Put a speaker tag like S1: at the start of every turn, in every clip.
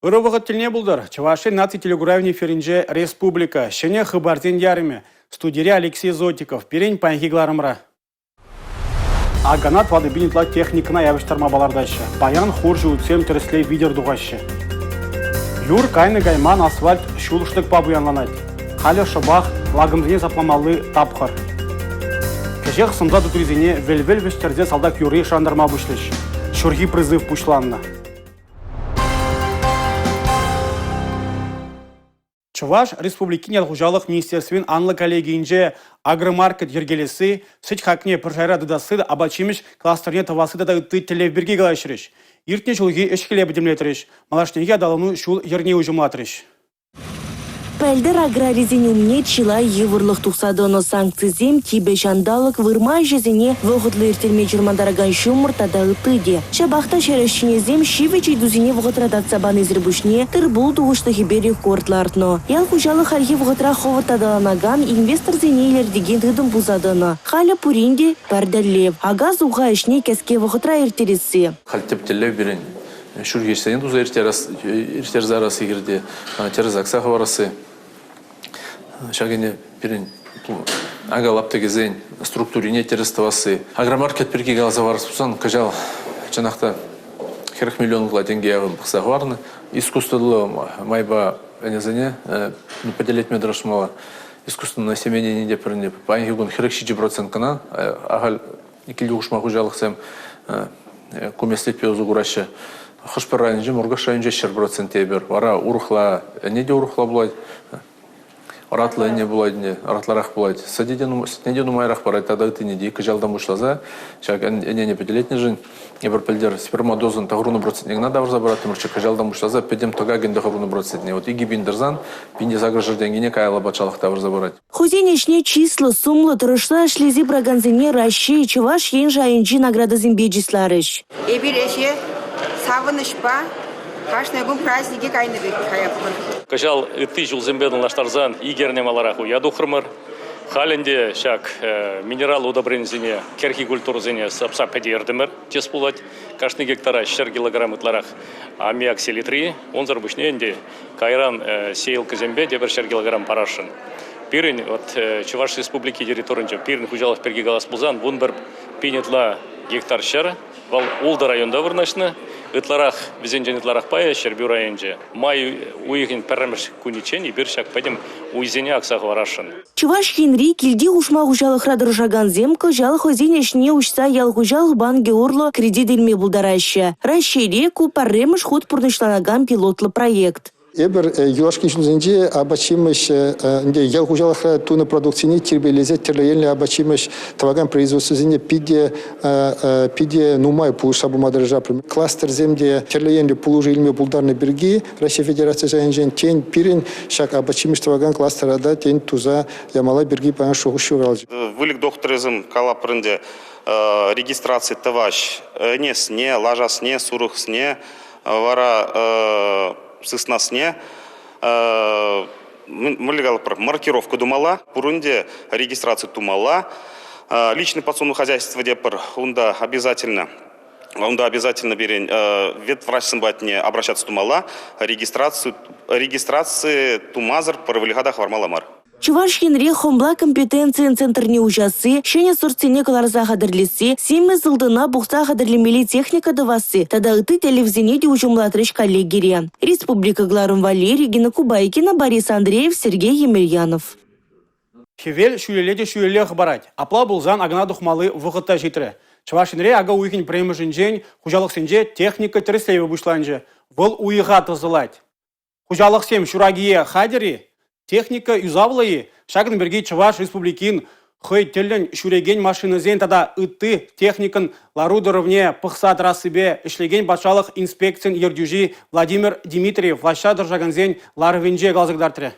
S1: Ырывығы тіліне бұлдар. Чаваши наци телегуравни феринже республика. Шене хыбартен ярыме. Студире Алексей Зотиков. Перень панхигларымра. Аганат вады бинитла техникына явыштарма балардайшы. Баян хуржы үтсем түріслей видер дуғашы. Юр кайны гайман асфальт шулыштық пабуянланайды. Халі шыбақ лагымзіне сапламалы тапқыр. Кәжеқ сымда дұтырезіне вел-вел вештерде салдак юры шандарма бұшлыш. Шурги призыв пушланна. Чуваш республикин ялғужалық министерствен анлы коллегиинже агромаркет ергелесі сүт хакне пыржайра дыдасы абачимиш кластерне тавасы да үтті телевберге галайшырыш. Иртне жылғы ішкеле бідімлетіріш. Малашнеге адалыну шул ерне ұжымлатырыш.
S2: Пәлдір аграризенемне чила евырлық тұқсадыны санкцизем тибе жандалық вырма жезіне вғытлы ертелме жүрмандараган шумыр тада ұтыде. Шабақта шәрішінезем шивечей дүзіне вғытрадат сабан езірбушне тұрбул туғышты хибері кортлартно. Ял құжалық архив вғытра ховыртадаланаган инвестор зенейлер деген тұдым бұзадыны. Халі пуринде пәрдәллев. Агаз уға ішне кәске вғытра ертересі.
S3: Шургешсен туза иртер зарасы кирди, терзакса хаварасы. Шагене пирин агалапты кезен структурине терестовасы. Агромаркет перги галзаварыс пусан кажал чанахта 40 миллион тенге ягын пықса хаварны. Искусстволы майба энезене поделить медрашмала. Искусственно семейне не депіріне. Паингигун 40% кана, агаль икілі ұшма хужалықсам көмеслет пеузу ғурашы. Хышпыр райынжы, мұрға шайынжы 10% ебір. Вара урухла, неде урухла бұлайды? Аратлы не бұлайды, аратларақ бұлайды. Сәдеден умайрақ барайды, тада үті неде 2 жалдан бұшлаза, шак әне педелетіне жын, ебір пілдер спермадозын тағыруны процентіне давырза барады, мұрчы 2 жалдан бұшлаза, педем тоға генді ғыруны процентіне. Вот иги биндерзан, бинде загрыжырденгене кайла бачалық давырза барады.
S2: Хузенешне число, сумлы, тұрышла шлези браганзине Раши, Чуваш, енжа айынжи награда зимбеджисларыш.
S4: Савынышпа, каждый год праздники кайны каяппыр.
S5: Кажал ытты жылзембеден лаштарзан игернем алараху ядухрмыр. Халенде шак минерал удобрензине, керхи культурзине сапса педердемер тес булать. Каждый гектара 4 килограмм ытларах аммиак селитри, он зарбушненде кайран сейл казембе дебер 4 килограмм парашин. Пирин от Чуваш республики территоринче пирин хужалов перги галас бузан бунбер пинетла гектар шар. Вал улда районда вырнашны. Ытларах визенжен ытларах пая Щербю районже. Май уйгин перемеш куничен и биршак пойдем уйзене аксах варашын.
S2: Чуваш Хенри килди ушма хужалық радыржаган земка жалық озенешне ушса ял хужалық бан георло кредит илме булдараще. Расшире ку парремеш худ пурнышланаган пилотлы проект.
S6: Эбер юашки жүзінде абачимыш ял хужалыха туны продукцияны тербелезе терлейлі абачимыш таваган производствозіне пиде нумай пулыша бумадыржа. Кластер земде терлейлі пулужы илме булдарны бірге Россия Федерация жайынжен тен пирен шак абачимыш таваган кластерада тен туза ямала бірге паян шоғышы уралжы.
S7: Вылік докторизм калапырынде регистрация таваш несне, лажасне, сурықсне, вара сыснасне маркировка думала, пурунде регистрация тумала, личное подсобное хозяйство депар, унда обязательно берен ветврачсын батне обращаться тумала, регистрации тумазар паравылихадах вармаламар.
S2: Чуваш Хенри хомбла компетенция центрне ужасы, шене сорцене каларза хадырлесе, 7 зылдына бұқса хадырлемели техника давасы, тада ыты телевизине де ужымлатырыш коллегире. Республика Гларум Валерий, Гена Кубайкина, Борис Андреев, Сергей Емельянов.
S1: Хевел шүлеледе шүлеле хабарать. Апла булзан агна духмалы вғытта жетірі. Чуваш Хенри ага уйхин премі жінжен, хужалық сенже техника тіреслеве бұшланжы. Бұл уйға тызылать. Хужалық сем шурагие хадери, техника юзавлайы, шагын берге Чуваш республикин хой телен шуреген машинызен тада ытты техникын ларудыровне пықса трасыбе ішлеген бачалық инспекциян ердюжи Владимир Дмитриев лаша дыржаганзен ларвенже галзыгдартыры.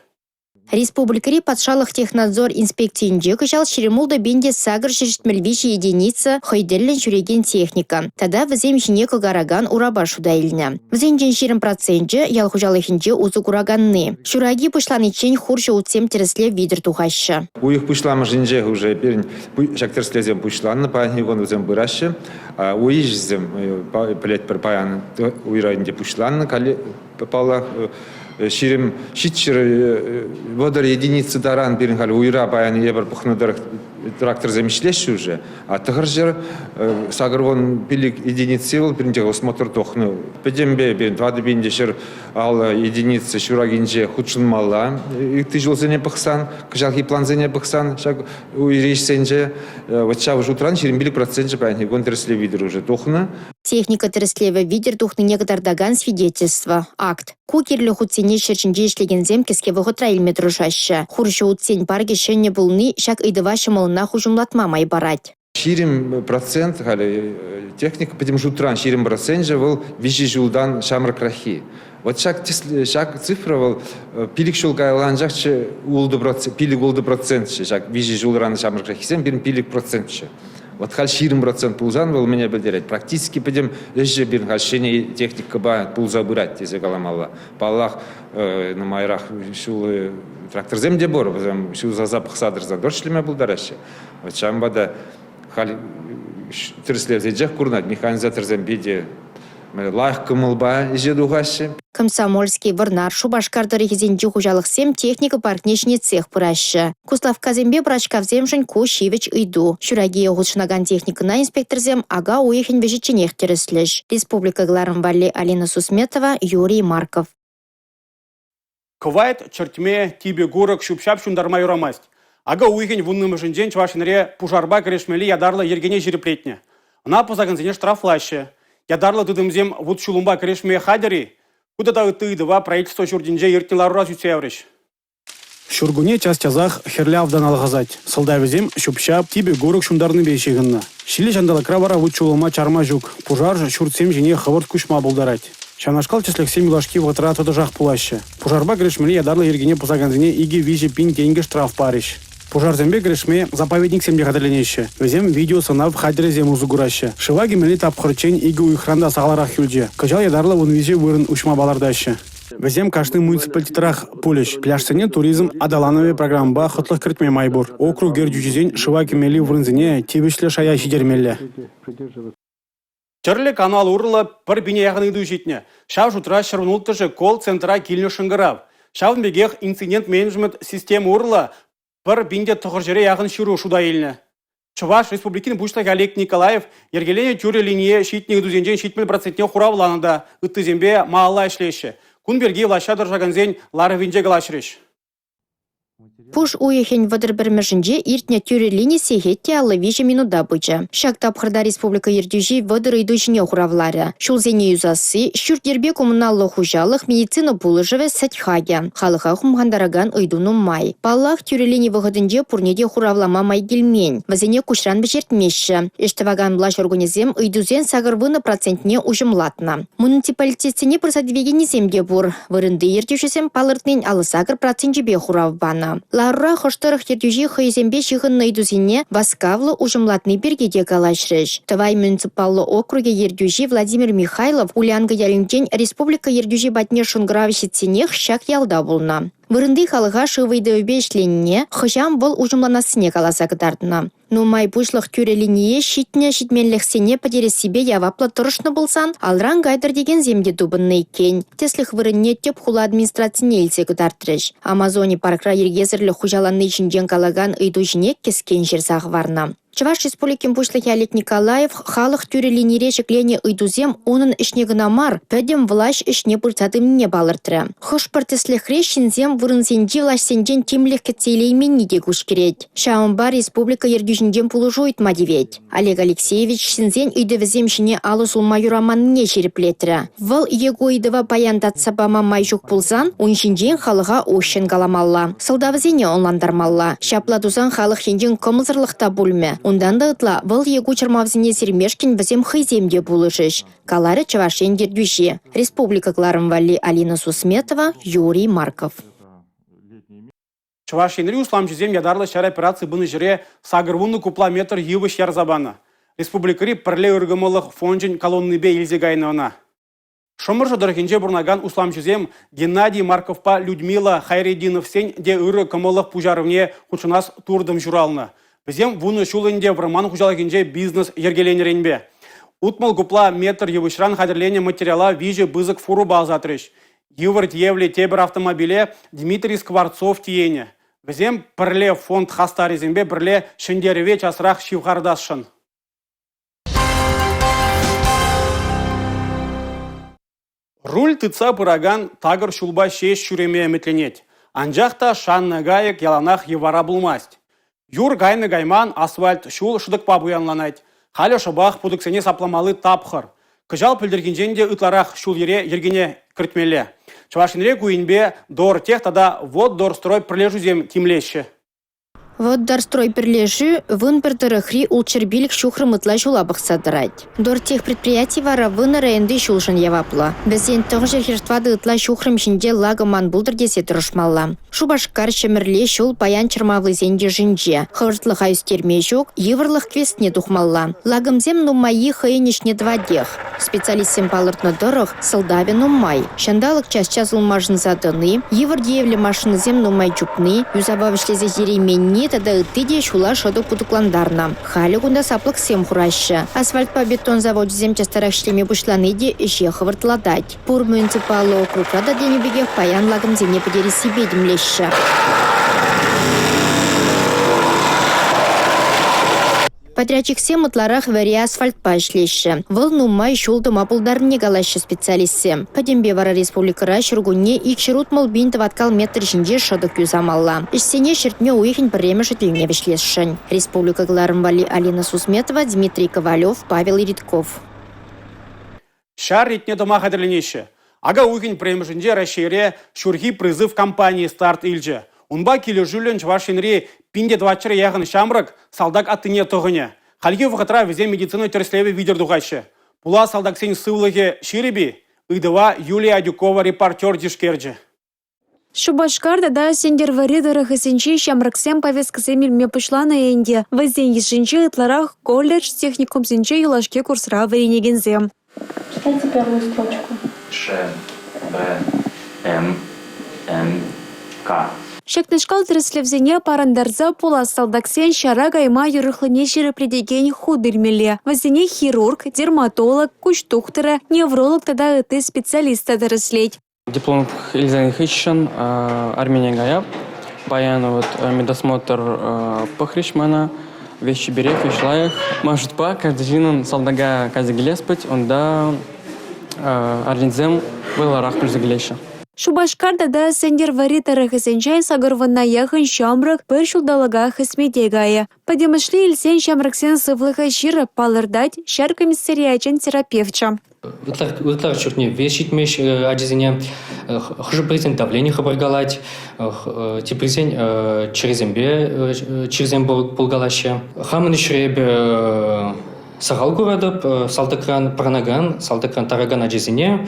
S8: Республикари патшалық технадзор инспекциинже кышал шеремулда бенде сагыр шештмельвичи единица хайдерлен жүреген техника. Тада візем жіне кылгараган ураба шудайлны. Візенжен шерім процентже ялхужалыхинже узы кураганны. Шураги пышланычен хуржы утсем тересле видер тухашы.
S9: Уих пышламы жинже уже перін шактерслезем пышланны, паянегон үзем бұрашы. Уижзем пілет бір паян уйрайынде пышланны, калі пала ширим шитчер водар единицы даран берин хал уйра баян ебер пухнудар трактор замешлеш уже, а тыгыржер сагырвон пилик единицы был беринде осмотр тохну. Педембе берин твады бендешер ал единицы шурагинже худшынмалла. Ты жылзене пахсан, кыжалхи планзене пахсан, шак уйрешсенже вот чав жутран ширим билик процентже баян гон тересле видер уже тохну.
S8: Техника тереслеве видер тухны некоторые даган свидетельства. Акт. Кукерлі худсене шерчінже ішлеген земкеске вғытра илметру жашы. Хуршы утсен парге шене бұлны шак ыдывашы мылына хужумлатма май барать.
S9: Ширим процент, техника, потому что утран ширим процент же был вижи жулдан шамр крахи. Вот шак цифра был пилик шулка ланжак че улды процент, пилик улды процент че шак вижи жулдан шамр крахи сем бирим пилик процент че. Вот хал ширим процент пулзан был меня бедерет. Практически пойдем еще бирим хал шене техника ба пулза бырать тесе каламалла. Паллах на майрах шул трактор земде бор, шул за запах садр задоршлиме был дараще. Вот шамбада хал тырслев зеджах курнат механизатор зембеде лайх кымылба иже дугаще.
S8: Комсомольский варнар шубашкарды рехизенде хужалықсем техника паркнешне цех пырашы. Куслав казембе брачкавзем жынку шивич ыйду. Шураги огучнаган техникына инспекторзем ага уехен вежеченех тереслеш. Республика Гларым Валли Алина Сусметова, Юрий Марков.
S1: Кывайт чертме тибе гурок шупшап шундарма юрамасть. Ага уехен вунным жынден чвашинре пужарба крешмели ядарлы ергене жиреплетне. Она позаганзене штрафлаще. Ядарлы дыдымзем вуд шулумба крешме хадери. Куда-то тыдыва правительство шурдинже ертнелару раз үтсевреш. Шургуне час-чазах херляв алгазать. Солдавизем шупшап тибе горок шундарны бейшегінна. Шили жандалакра вара вуд шулума чарма жук. Пужар шуртсем жене хаварт кушма булдарать. Шанашкал числексем милашки ватра тодажах пулаще. Пужарба крешмели ядарлы ергене позаганзене иги виже пин деньги штраф париш. Пожарзембе грешме заповедник семье гадаленеще. Везем видео сына в хадре зему зугураще. Шиваги мели тапхырчень иги уйхранда сағаларах юльде. Кajal ядарлы вон визе вырын ушма балардаще. Везем кашны муниципалитетарах полеш. Пляжсене туризм адаланове программба хотлых кіртме майбур. Округ гердюжизен шиваги мели вырынзене тибешле шая шидермелле. Чырле канал урла пір бине яғын иду жетіне. Шав жутра шырвынултыжы колл-центра килні шыңғырав. Шавын бегех инцидент менеджмент система урла бір бинде тұғыр яғын шыру шуда еліне. Чуваш республикин бушлаг Олег Николаев ергелене тюре линие шитник дузенжен шитмел процентне хуравланында ыттызембе маалла ішлеші. Күн берге влаша дыржаганзен лары винже галашреш.
S8: Пуш уехень вадыр бірмешінже иртне тюре линии сехетте аллы виже минуда быча. Шак тапхырда республика ердюжи вадыр идущине хуравлары. Шулзене юзасы, шүрдербе коммуналлы хужалық медицина пулыжыве сәтхаге. Халыға хумгандараган ыйдуну май. Паллах тюре линии выходынже пурнеде хуравлама май гельмень. Вазене кушран бешертмеші. Эштаваган блаш организем ыйдузен сагырвыны процентне ужымлатна. Муниципалитетсене просадвегені земде бур. Вырынды ердюжесем палыртнен алы сагыр процентжебе хуравбана. Ларра хоштарых ердюжи хайзембе шихынны идузине Васкавлы ужымлатны бергеде калашрыш. Тавай муниципаллы округе ердюжи Владимир Михайлов улянга ялинчен республика ердюжи батне шунгравищетсенех шак ялда булна. Вырынды халыға шывайды өбешленіне хыжам бұл ужымланасыне каласа кытардына. Нумай пушлық тюре линие шитне шитменліксене падере себе яваплы тұрышны болсан, алран гайдыр деген земде дубынны кен. Теслих вырынне теп хула администрацияне елсе кытартырыш. Амазоне паркра ергезірлі хужаланны жинжен калаган ыйду жинек кескен жер сағварна. Чуваш республикин пушлыхи Олег Николаев халық тюре линире шеклене ыйдузем онын ішнегіна мар, пәдем влаш ішне пыртадым не балыртыры. Хош партеслихре шинзем вырынзенде влашсенжен темлех кетсейлеймен неде күш керет. Шаумба республика ердюжінден пулы жойтма девет. Олег Алексеевич шинзен үйдевізем жіне алы сулма юраманне жереплетірі. Выл его үйдева баяндатса бама майжук пулзан, он шинжен халыға ошын каламалла. Сылдавызене онландармалла. Шапладузан халық шинжен комызырлықта бульме. Ондан да ытла, выл егу чырмавзіне сермешкен бізем хайземде булышыш. Калары Чавашен дердюши. Республика Гларым Валли Алина Сусметова, Юрий Марков.
S1: Чувашинри усламчызем ядарлы шар операции быны жире сагырвунны купла метр йывыш ярзабаны. Республикари пірле үргімылық фонжин колонныбе илзегайнына. Шомыржы дырхинже бурнаган усламчызем Геннадий Марковпа Людмила Хайрединов сен де үрі кымылық пужарывне хучынас турдым журалны. Бізем вуны шулынде вырман хужалығынже бизнес ергеленеренбе. Утмал купла метр йывышран хадерлене материала вижи бызык фуру балзатрыш. Йывырт евле тебір автомобиле Дмитрий Скворцов тиене. Бізем пірле фонд хастаризембе бірле шындереве часырақ шивғардасшын. Руль тыца пыраган тагыр шулба шеш шүреме әметленет. Анжақта шанны гайык яланах евара булмасть. Юр гайны гайман асфальт шул шыдықпа буянланайт. Халі шыбақ пудыксене сапламалы тапхыр. Кыжал пілдіргенженде ытларақ шул ере ергене кіртмелі. Чувашинре куинбе дор тех тада вот дорстрой прилежузем кимлеші.
S8: Вот дарстрой перлежи вын пертырыхри улчербилик шухрым ытла шулабық садырать. Дор тех предприятий вара вын районды шулшын явапла. Бізен тоғжер херствады ытла шухрым шинде лагыман булдыр десе тұрышмалла. Шубашкар шемірле шул паян чырмавлы зенде жинже. Хывыртлы хайыстерме жук, евырлық квестне тухмалла. Лагымзем нумайы хайынешне двадех. Специалистсем палыртны дырых, сылдаве нумай. Шандалык час-час улмажын задыны, евыр деевле машины зем нумай жупны, юзабавышлезе зеременни тада ытыде шула шоду путукландарна. Халі кунда саплык сем хураща. Асфальт по бетон завод зем частарах шлеме бушланыде же хывыртладать. Пур муниципалы округ рада денебеге паян лагым земне подери себе демлеща. Подрядчик сем ытларах варе асфальт пашлеща. Выл нумай шулдым апулдарне галаща специалистсе. Падембе вара республикара шыргуне икшерут молбин таваткал метр жинде шадык юзамалла. Ишсене шертне уехень премя шетильне вешлесшань. Республика Гларым Вали Алина Сусметова, Дмитрий Ковалев, Павел Иритков.
S1: Шар ретне дома хадерленеші. Ага уйхень премежінде расшире шурги призыв компании «Старт Ильже». Унба келі жүлін Чувашинри пинде 20 яғын шамрак салдак аттыне тұғыне. Халге вғытра везе медицина терслеве видердуғашы. Пула салдак сен сывлығы шириби, ыдыва Юлия Дюкова репортер дишкерджі.
S10: Шубашкарда да сендер варидырых исенчи шамраксем повесткасем илме пышлана энде. Вазден ешинчи ытларах колледж техникум сенчи юлашке курсра варенегензем.
S11: Читайте первую строчку. Ш, Б, М, Н, К.
S10: Шекнешкал треслевзене парандарза пула салдаксен шара гайма юрыхлыне шерепредеген худырмеле. Вазене хирург, дерматолог, куч-тухтыра, невролог тада ыты специалиста дорослеть.
S12: Диплом Елизавета Хитчен, Армения Гая, баян медосмотр похришмана, вещи берег, вешлаях. Может па, каждый жинан салдага казагилеспать, он да арзензем выларах плюзагилеша.
S10: Шубашкарда да сендер варитары хысенчай сагырванна яхын шамрак пыр шулдалага хысмедегая. Подемышли илсен шамраксен сывлыха шира палырдать шар комиссариячен терапевча.
S13: Утлар чуртне вешитмеш адизене хжепризен давление хабаргалать, типризен черезембе булгалаще. Хамын шребе сагал города, салтакран пранаган, салтакран тараган адизене.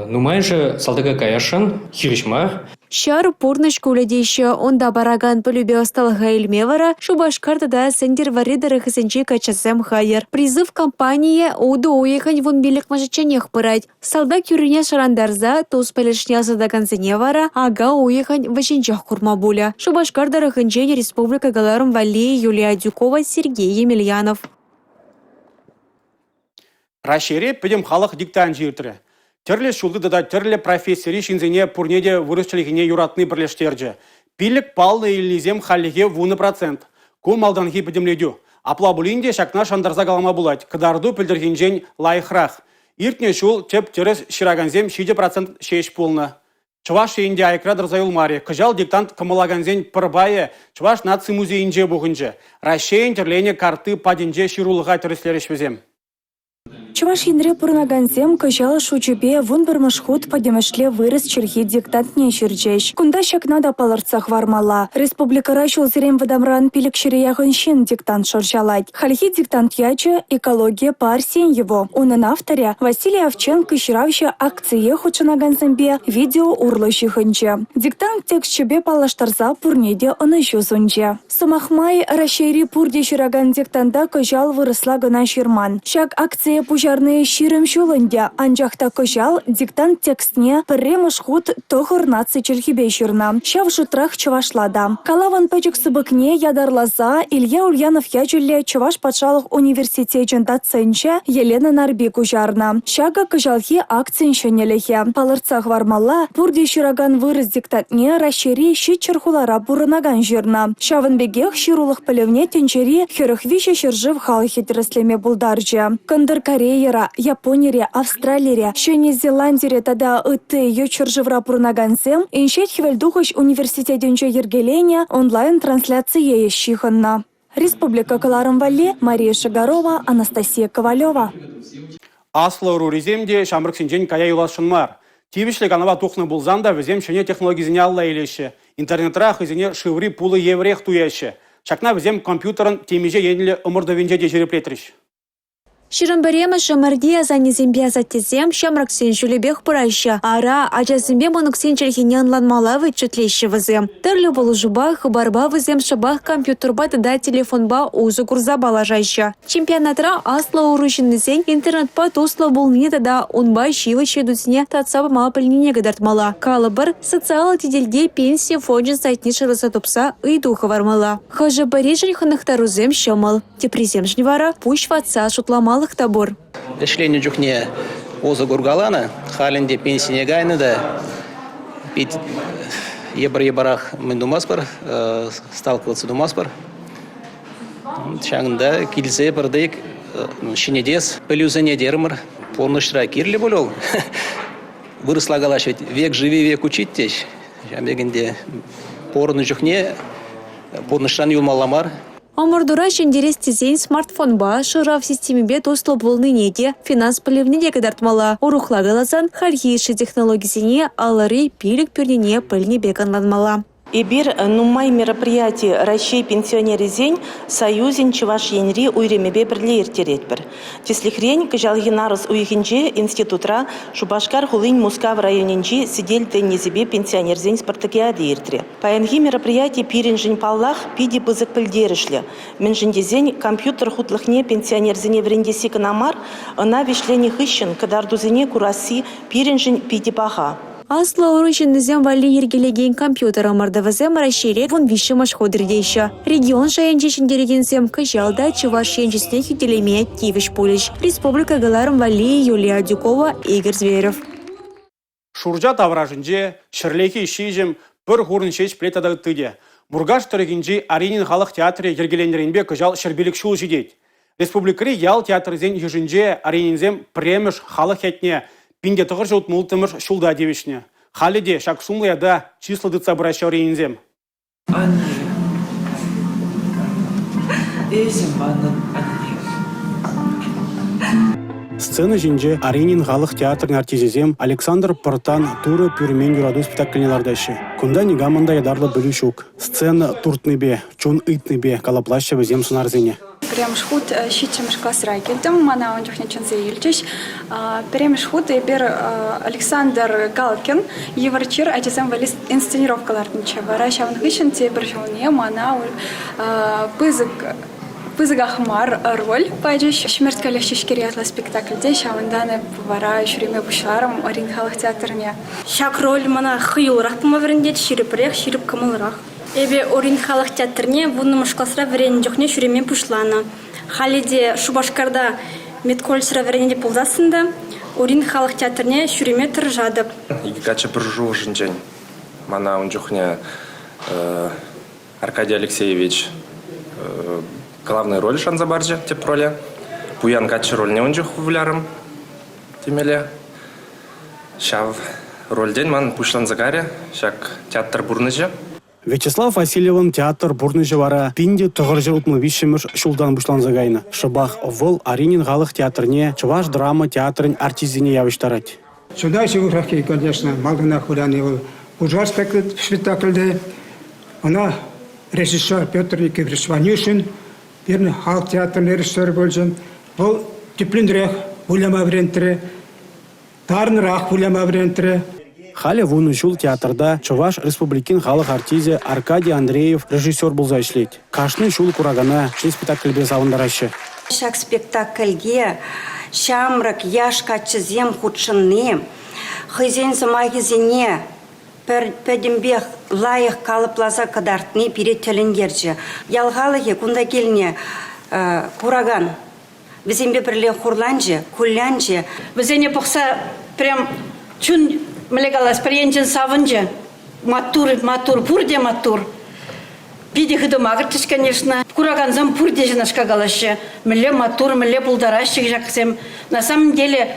S13: Нумай же салдага каяшан, хиришмар.
S10: Шар пурныш кулядейші онда бараган полюбе осталға илмевара, Шубашкарда да сендер варидары хысенчи качасем хайер. Призыв компании уды уехань вон билік мажычанех пырать. Салдак юрине шарандарза туз пелешня задагансене вара, ага уехань вачинчах курмабуля. Шубашкарда рахынчень Республика Галарым Вали Юлия Дюкова, Сергей Емельянов.
S1: Рашире педем халық диктан жиртірі. Терле шулды да терле профессори шинзене пурнеде вырышчылығыне юратны бірлештерджі. Пилік палны илнезем халлиге вуны процент. Ку малданхи педемледю. Апла булинде шакна шандарза галама булать. Кадарду пілдіргенжен лайхрах. Иртне шул чеп терес шираганзем 6% шеш пулны. Чуваш енде айкрадыр заюлмаре. Кыжал диктант кымылаганзен пырбайы. Чуваш наци музейінже бұғынжы. Рашейн терлене карты паденже ширулыға терестереш везем.
S10: Чуваш енре пурнаганзем кыжал шучупе вун бірмыш худ подемешле вырыс черхи диктантне ширчеш. Кунда шакнада палырцах вармала. Республикара шулзерем вадамран пилік ширеяғын шин диктант шоржалать. Хальхи диктант ячы экология парсен его. Унын авторе Василий Овченко ширавща акции хучынаганзембе видео урлыщи хынче. Диктант текст чебе палаштарза пурнеде онышу зунче. Сумахмай расшири пурде шираган диктанда кыжал вырысла гына ширман. Шак акция пужарные ширым шулынде, анжақта кыжал диктант текстне пірремыш худ тоғырнатсы черхибе ширна. Шав жутрах чывашлада. Калаван пәчік сыбыкне ядарлаза Илья Ульянов ячулле Чуваш патшалық университетен доценче Елена Нарби кужарна. Шага кыжалхи акцин шөнелехе. Палырцах вармала пурде шираган вырыс диктантне расшири щит черхулара бурынаган жирна. Шавын бегех ширулых пілевне тенчери херыхвише шыржыв халыхи тіреслеме булдаржы. Кындыр Кореяра, Японире, Австралире, Шөне Зеландире тада ыты ючыржывра бурынагансем иншет хвельдухыш университетенче ергелене онлайн трансляция ещихынна. Республика Каларым-Валли, Мария Шагарова, Анастасия Ковалева.
S1: Аслы руриземде шамрык синжен кая юлашынмар. Тивишле канава тухны булзанда візем шене технологизіне алла елеші. Интернетрах изіне шыври пулы еврех туеші. Шакна візем компьютерын темеже енілі ымырдовенже де жереплетріш.
S10: Ширымберемі шамырдия занезембе азаттезем шамраксен жүлебех пырайшы. Ара ажазембе монуксен челхене анланмала вычетлейші візем. Тірлі болу жубах, барба візем шабах компьютерба тада телефонба узы курза балажайшы. Чемпионатра асла урышыннызен интернетпа туслы болны тада унба шивы шедусіне татсабы мапылнене гадартмала. Калыбыр социалы теделге пенсия фонжын сайтне шырыса тупса ыйдуха вармала. Хожы барежін хынықтарузем шымыл. Тепризем жневара пуш ватса шутламал табор.
S14: Эшление жүхне озы гургалана, халінде пенсине гайны да, пить ебар-ебарах мен думаспар, сталкиваться думаспар. Шаңында килзе бардайк, шинедес, пылюзене дермар, полныштра кирлі болол. Вырысла галаш, век живи, век учить теш. Шамбегінде порны жүхне, полныштран юлмаламар.
S10: Омурдура шендерес тезен смартфонба шырав системебе тослы болны неде финанс пілівнеде кадартмала. Урухла галасан хархиші технологисіне алары пилік пюрнене пыльне беканланмала.
S2: Эбир нумай мероприятий России пенсионеризень союзен Чуваш енри уйремебе бірле ертеретбір. Теслихрень кыжалгинарыз уйхинче институтра Шубашкар хулынь Муска в районенче сидель теннезебе пенсионерзень спартакиады ертре. Паянги мероприятий пиренжень паллах пиди бызык пілдерішлі. Менжіндезень компьютер хутлыхне пенсионерзене врендеси канамар, она вишлени хыщен кадардузене кураси пиренжень пиди паха.
S10: Асла урышыннызем вали ергелеген компьютер омардавызем расшире вон виші машходырдейші. Регион шайынче шендерегенсем кыжалда Чуваш енчесіне хителеме Тивиш Пулич. Республика Галарым-Вали, Юлия Дюкова, Игорь Зверев.
S1: Шуржа тавражынже, шырлехи шижем, бір хурын шеш плетада тыде. Мургаш тұрегінже Аринин халық театры ергелендерінбе кыжал шырбелік шул жидет. Республикари ял театрызен ежінже Арининзем премеш халық етне пинде тұғыр жауд мұлтымыр шулда девішне. Халиде шак сумлаяда числыдыца бұраща Арининзем. Сцена жинже Аринин халық театрын артизезем Александр Портан туры пюрмен юраду спектакльнелардайшы. Кунда негамында ядарлы білі шук. Сцена туртныбе, чун ыйтныбе калаплаща візем сунарзене.
S15: Перемшхут щитчемш класс райкельтем, мана он жухне ченце ильчиш. Перемшхут и бер Александр Галкин, еварчир, а тесем валис инсценировка лартничева. Раща он хыщен те бершелне, мана пызыгахмар роль. Пайджиш шмертка лещишкериятла спектакльде, шаванданы повара шуриме бушларым Орин халық театрне.
S16: Шак роль мана хыюлрах помаврендет, шириpreх, ширип камылрах. Эбе Орин халық театрне вуннымыш классра верен жохне шуриме пушлана. Халиде Шубашкарда медкольсра веренде ползасында, Орин халық театрне шуриме тұржадып.
S17: Игача біржу жынжен. Мана он жохне Аркадий Алексеевич главная роль Шанзабарджа теп роли. Буян гача роль не он жох вулярым темеле. Шав роль день ман пушлан загаре, шак театр бурныжы.
S1: Вячеслав Васильевын театр бурны жевара пинде тұғыр утмы вишеміш шулдан бушланзагайны. Шыбах вол Аринин ғалық театрне Чуваш драма театрын артизине явыштарать.
S18: Сюда сегодня, конечно, Малгана Хулянова. Ужас спектакльде. Она режиссер Петр Никифорович Ванюшин, верно, халық театрный режиссер болжын. Бұл теплінірек улама врентірі, тарнырақ улама врентірі.
S1: Халі вуны жул театрда Чуваш республикин халық артизе Аркадий Андреев режиссер болза ишлейт. Кашны жул курагана шын спектакльбе завындарашы.
S19: Шак спектакльге шамрак яшка чызем худшынны, хызен замагизене пәдімбех лайық калыплаза кадартны перед теленгерже. Ялғалығы кунда келіне кураган. Бізембе бірле хурланжы, куллянжы.
S16: Бізене бұқса прям чүн млегалас приенчен савынжы. Матур, пурде матур. Пиди хыды магыртыш, конечно. Кураганзам пурде жинашка галашы. Мле матур, мле пулдаращик жақсем. На самом деле,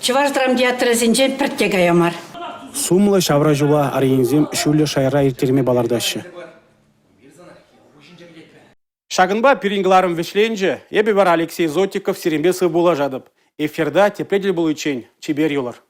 S16: Чуваш драм театры зенчен піртте гаямар.
S1: Сумлы шавра жула арензем шуле шайра иртерме балардашы. Шагынба пирингларым вешленже, ебе бар Алексей Зотиков серембесі бола жадып. Эфирда тепледель был учень, чебер юлар.